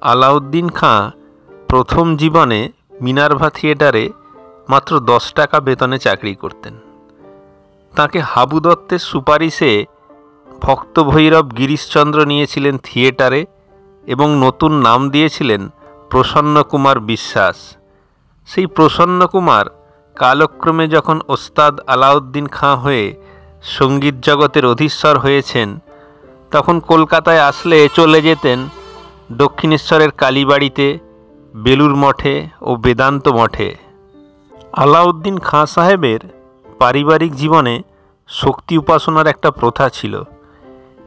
আলাউদ্দিন খাঁ প্রথম জীবনে মিনার্ভা থিয়েটারে মাত্র 10 টাকা বেতনে চাকরি করতেন। তাকে হাবু দত্তের সুপারিশে ভক্তভৈরব গিরিশচন্দ্র নিয়েছিলেন থিয়েটারে এবং নতুন নাম দিয়েছিলেন প্রসন্ন কুমার বিশ্বাস। সেই প্রসন্ন কুমার কালক্রমে যখন ওস্তাদ আলাউদ্দিন খাঁ হয়ে সঙ্গীত জগতের অধীশ্বর হয়েছেন, তখন কলকাতায় আসলে চলে যেতেন দক্ষিণেশ্বরের কালীবাড়িতে, বেলুর মঠে ও বেদান্ত মঠে। আলাউদ্দিন খাঁ সাহেবের পারিবারিক জীবনে শক্তি উপাসনার একটা প্রথা ছিল।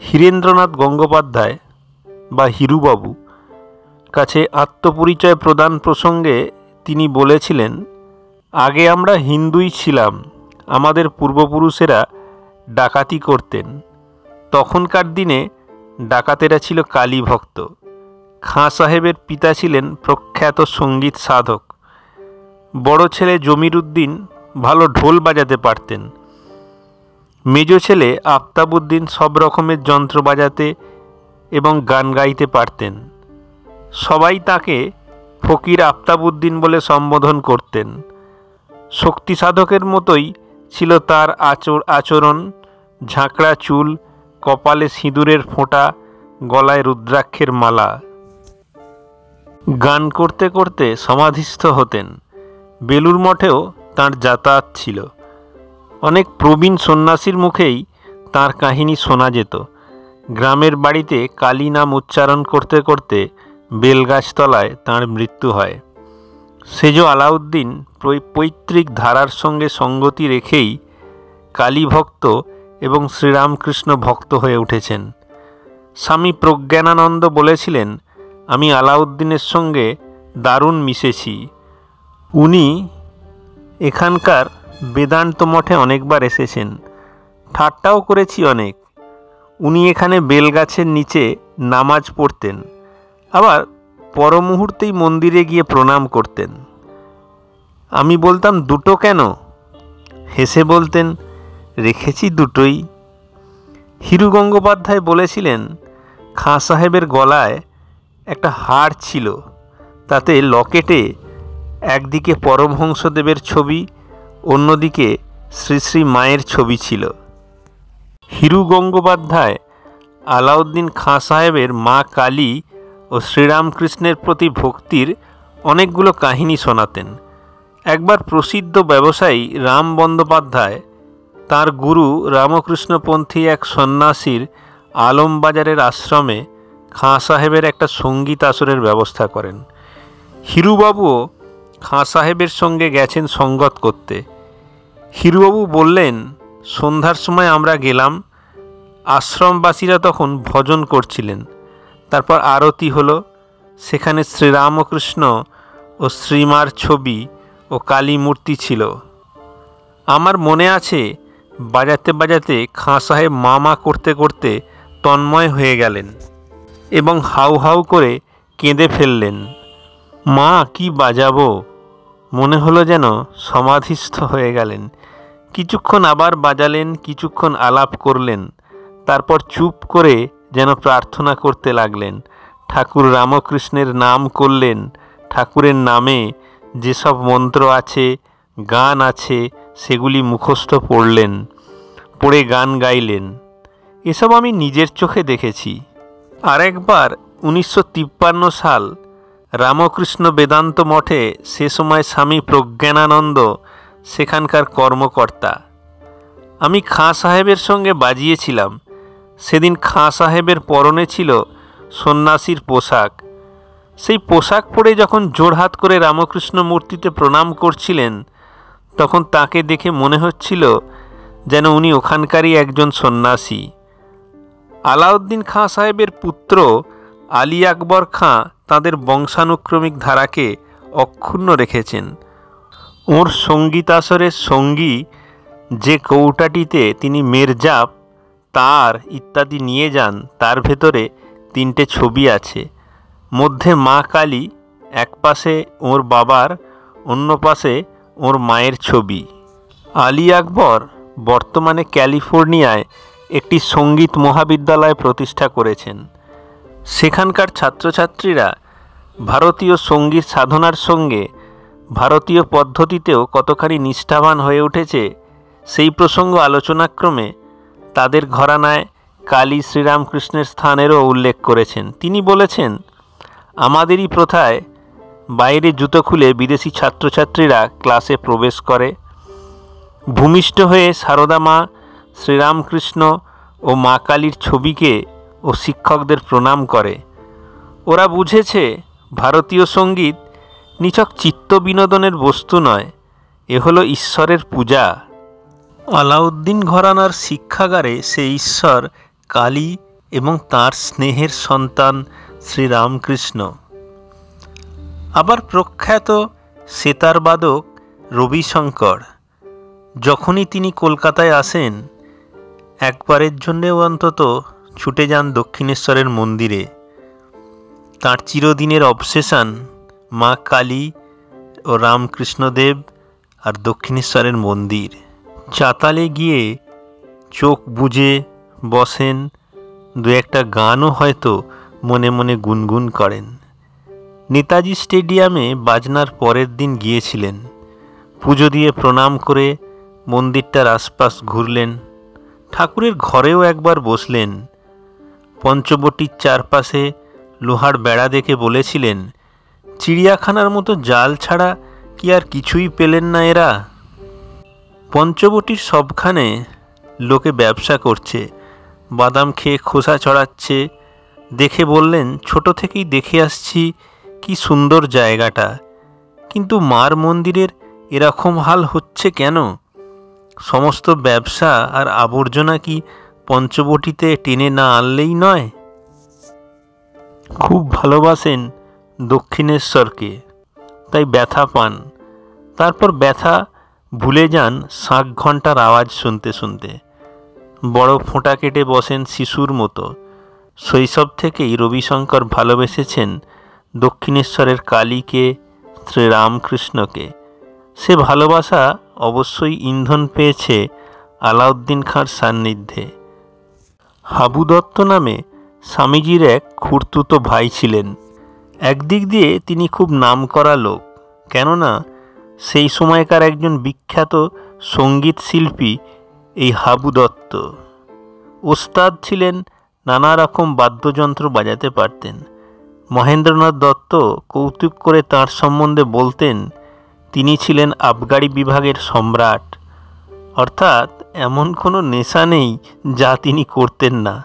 হীরেন্দ্রনাথ গঙ্গোপাধ্যায় বা হিরুবাবু কাছে আত্মপরিচয় প্রদান প্রসঙ্গে তিনি বলেছিলেন, আগে আমরা হিন্দুই ছিলাম, আমাদের পূর্বপুরুষেরা ডাকাতি করতেন। তখনকার দিনে ডাকাতেরা ছিল কালী ভক্ত। খাঁ সাহেবের পিতা ছিলেন প্রখ্যাত সঙ্গীত সাধক। বড় ছেলে জমির উদ্দিন ভালো ঢোল বাজাতে পারতেন। মেজ ছেলে আফতাবউদ্দিন সব রকমের যন্ত্র বাজাতে এবং গান গাইতে পারতেন। সবাই তাকে ফকির আফতাবউদ্দিন বলে সম্বোধন করতেন। শক্তি সাধকের মতোই ছিল তার আচরণ, ঝাঁকড়া চুল, কপালে সিঁদুরের ফোঁটা, গলায় রুদ্রাক্ষের মালা। গান করতে করতে সমাধিস্থ হতেন। বেলুর মঠেও তাঁর যাতায়াত ছিল। অনেক প্রবীণ সন্ন্যাসীর মুখেই তাঁর কাহিনী শোনা যেত। গ্রামের বাড়িতে কালী নাম উচ্চারণ করতে করতে বেলগাছতলায় তাঁর মৃত্যু হয়। সেজ আলাউদ্দিন পৈতৃক ধারার সঙ্গে সঙ্গতি রেখেই কালী ভক্ত এবং শ্রীরামকৃষ্ণ ভক্ত হয়ে উঠেছেন। স্বামী প্রজ্ঞানানন্দ বলেছিলেন, আমি আলাউদ্দিনের সঙ্গে দারুণ মিশেছি। উনি এখানকার বেদান্ত মঠে অনেকবার এসেছেন, ঠাট্টাও করেছি অনেক। উনি এখানে বেলগাছের নিচে নামাজ পড়তেন, আবার পর মুহূর্তেই মন্দিরে গিয়ে প্রণাম করতেন। আমি বলতাম, দুটো কেন? হেসে বলতেন, রেখেছি দুটোই। হিরু গঙ্গোপাধ্যায় বলেছিলেন, খাঁ সাহেবের গলায় একটা হার ছিল, তাতে লকেটে একদিকে পরমহংসদেবের ছবি, অন্যদিকে শ্রী শ্রী মায়ের ছবি ছিল। হিরু গঙ্গোপাধ্যায় আলাউদ্দিন খাঁ সাহেবের মা কালী ও শ্রীরামকৃষ্ণের প্রতি ভক্তির অনেকগুলো কাহিনী শোনাতেন। একবার প্রসিদ্ধ ব্যবসায়ী রাম বন্দ্যোপাধ্যায় তাঁর গুরু রামকৃষ্ণপন্থী এক সন্ন্যাসীর আলমবাজারের আশ্রমে খাঁ সাহেবের একটা সঙ্গীত আসরের ব্যবস্থা করেন। হিরুবাবুও খাঁ সাহেবের সঙ্গে গেছেন সঙ্গত করতে। হিরুবাবু বললেন, সন্ধ্যার সময় আমরা গেলাম। আশ্রমবাসীরা তখন ভজন করছিলেন। তারপর আরতি হলো। সেখানে শ্রীরামকৃষ্ণ ও শ্রীমার ছবি ও কালী মূর্তি ছিল। আমার মনে আছে, বাজাতে বাজাতে খাঁ সাহেব মা মা করতে করতে তন্ময় হয়ে গেলেন এবং হাউ হাউ করে কেঁদে ফেললেন। মা, কি বাজাবো? মনে হলো যেন সমাধিস্থ হয়ে গেলেন। কিছুক্ষণ আবার বাজালেন, কিছুক্ষণ আলাপ করলেন, তারপর চুপ করে যেন প্রার্থনা করতে লাগলেন। ঠাকুর রামকৃষ্ণের নাম করলেন। ঠাকুরের নামে যেসব মন্ত্র আছে, গান আছে, সেগুলি মুখস্থ পড়লেন, পড়ে গান গাইলেন। এসব আমি নিজের চোখে দেখেছি। আরেকবার 1953 সাল রামকৃষ্ণ বেদান্ত মঠে, সে সময় স্বামী প্রজ্ঞানানন্দ সেখানকার কর্মকর্তা। আমি খাঁ সাহেবের সঙ্গে বাজিয়েছিলাম। সেদিন খাঁ সাহেবের পরনে ছিল সন্ন্যাসীর পোশাক। সেই পোশাক পরে যখন জোড়হাত করে রামকৃষ্ণ মূর্তিতে প্রণাম করছিলেন, তখন তাকে দেখে মনে হচ্ছিল যেন উনি ওখানকারই একজন সন্ন্যাসী। আলাউদ্দিন খাঁ সাহেবের পুত্র আলী আকবর খাঁ তাঁদের বংশানুক্রমিক ধারাকে অক্ষুণ্ণ রেখেছেন। ওর সঙ্গীতাসরের সঙ্গী যে কৌটাটিতে তিনি মেরজাপ, তার ইত্যাদি নিয়ে যান, তার ভেতরে 3টে ছবি আছে। মধ্যে মা কালী, এক পাশে ওর বাবার, অন্য পাশে ওর মায়ের ছবি। আলী আকবর বর্তমানে ক্যালিফোর্নিয়ায় একটি সঙ্গীত মহাবিদ্যালয় প্রতিষ্ঠা করেছেন। সেখানকার ছাত্রছাত্রীরা ভারতীয় সঙ্গীত সাধনার সঙ্গে ভারতীয় পদ্ধতিতেও কতখানি নিষ্ঠাবান হয়ে উঠেছে সেই প্রসঙ্গ আলোচনাক্রমে তাদের ঘরানায় কালী শ্রীরামকৃষ্ণের স্থানেরও উল্লেখ করেছেন। তিনি বলেছেন, আমাদেরই প্রথায় বাইরে জুতো খুলে বিদেশি ছাত্রছাত্রীরা ক্লাসে প্রবেশ করে, ভূমিষ্ঠ হয়ে সারদা মা, শ্রীরামকৃষ্ণ ও মা কালীর ছবিকে ও শিক্ষকদের প্রণাম করে। ওরা বুঝেছে ভারতীয় সঙ্গীত নিছক চিত্ত বিনোদনের বস্তু নয়, এ হলো ঈশ্বরের পূজা। আলাউদ্দিন ঘরানার শিক্ষাগারে সে ঈশ্বর কালী এবং তাঁর স্নেহের সন্তান শ্রীরামকৃষ্ণ। আবার প্রখ্যাত সেতারবাদক রবিশঙ্কর যখনই তিনি কলকাতায় আসেন, একবারের জন্যেও অন্তত ছুটে যান দক্ষিণেশ্বরের মন্দিরে। তাঁর চিরদিনের অবসেশন মা কালী ও রামকৃষ্ণদেব আর দক্ষিণেশ্বরের মন্দির। চাতালে গিয়ে চোখ বুজে বসেন, দু একটা গানও হয়তো মনে মনে গুনগুন করেন। নেতাজি স্টেডিয়ামে বাজনার পরের দিন গিয়েছিলেন। পুজো দিয়ে প্রণাম করে মন্দিরটার আশপাশ ঘুরলেন। ঠাকুরের ঘরেও একবার বসলেন। পঞ্চবটির চারপাশে লোহার বেড়া দেখে বলেছিলেন, চিড়িয়াখানার মতো জাল ছাড়া কি আর কিছুই পেলেন না এরা? পঞ্চবটির সবখানে লোকে ব্যবসা করছে, বাদাম খেয়ে খোসা ছড়াচ্ছে। দেখে বললেন, ছোট থেকেই দেখে আসছি কি সুন্দর জায়গাটা, কিন্তু মার মন্দিরের এরকম হাল হচ্ছে কেন? সমস্ত ব্যবসা আর আবর্জনা কি পঞ্চবটিতে টেনে না আনলেই নয়? খুব ভালোবাসেন দক্ষিণেশ্বরকে, তাই ব্যথা পান। তারপর ব্যথা ভুলে যান শাঁখ ঘণ্টার আওয়াজ শুনতে শুনতে। বড় ফোঁটা কেটে বসেন শিশুর মতো। শৈশব থেকেই রবিশঙ্কর ভালোবেসেছেন দক্ষিণেশ্বরের কালীকে, শ্রীরামকৃষ্ণকে। সে ভালোবাসা অবশ্যই ইন্ধন পেয়েছে আলাউদ্দিন খাঁর সান্নিধ্যে। হাবু দত্ত নামে স্বামীজির এক খুড়তুতো ভাই ছিলেন। একদিক দিয়ে তিনি খুব নামকরা লোক, কেননা সেই সময়কার একজন বিখ্যাত সঙ্গীত শিল্পী এই হাবু দত্ত। ওস্তাদ ছিলেন, নানা রকম বাদ্যযন্ত্র বাজাতে পারতেন। মহেন্দ্রনাথ দত্ত কৌতুক করে তাঁর সম্বন্ধে বলতেন, তিনি ছিলেন আবগারি বিভাগের সম্রাট, অর্থাৎ এমন কোনো নেশা নেই যা তিনি করতেন না।